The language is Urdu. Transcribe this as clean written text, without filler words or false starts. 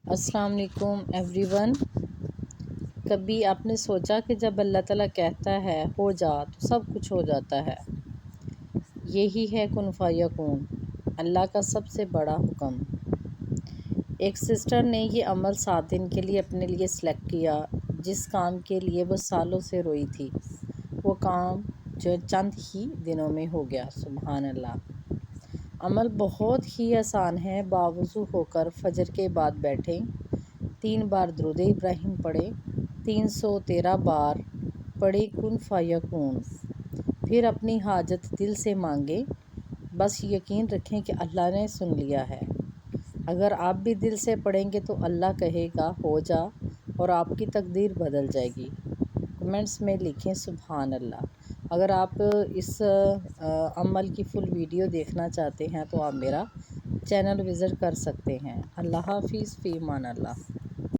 السلام علیکم ایوری ون۔ کبھی آپ نے سوچا کہ جب اللہ تعالیٰ کہتا ہے ہو جا تو سب کچھ ہو جاتا ہے؟ یہی ہے کن فیکون، اللہ کا سب سے بڑا حکم۔ ایک سسٹر نے یہ عمل 7 دن کے لیے اپنے لیے سلیکٹ کیا، جس کام کے لیے وہ سالوں سے روئی تھی۔ وہ کام جو چند ہی دنوں میں ہو گیا۔ سبحان اللہ۔ عمل بہت ہی آسان ہے۔ باوضو ہو کر فجر کے بعد بیٹھیں، 3 بار درود ابراہیم پڑھیں، 313 بار پڑھیں کن فیکون، پھر اپنی حاجت دل سے مانگیں۔ بس یقین رکھیں کہ اللہ نے سن لیا ہے۔ اگر آپ بھی دل سے پڑھیں گے تو اللہ کہے گا ہو جا، اور آپ کی تقدیر بدل جائے گی۔ کمنٹس میں لکھیں سبحان اللہ۔ اگر آپ اس عمل کی فل ویڈیو دیکھنا چاہتے ہیں تو آپ میرا چینل وزٹ کر سکتے ہیں۔ اللہ حافظ، فی امان اللہ۔